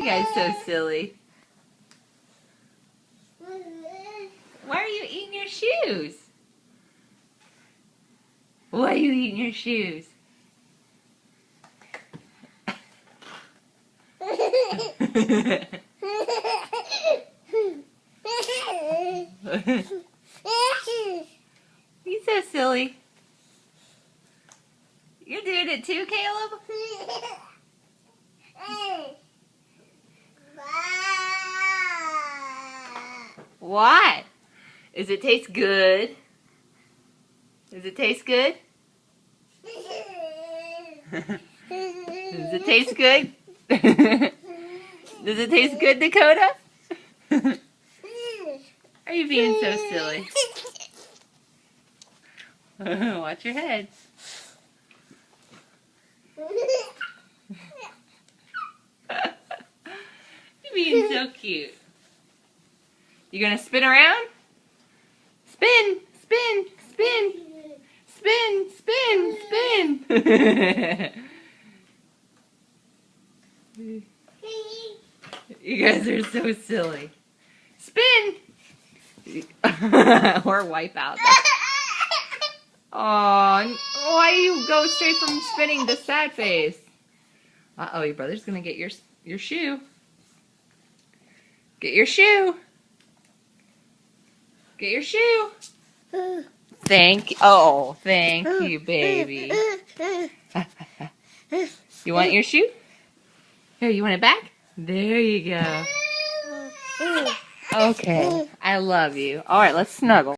guys so silly. Why are you eating your shoes? Why are you eating your shoes? He's so silly. You're doing it too, Caleb? What? Does it taste good? Does it taste good? Does it taste good? Does it taste good, Dakota? Are you being so silly? Watch your head. You're being so cute. You gonna spin around? Spin, spin, spin, spin, spin, spin. You guys are so silly. Spin! Or wipe out. Oh, why do you go straight from spinning to sad face? Uh-oh, your brother's gonna get your shoe. Get your shoe. Get your shoe. Thank you, baby. You want your shoe? Here, you want it back? There you go. Okay, I love you. All right, let's snuggle.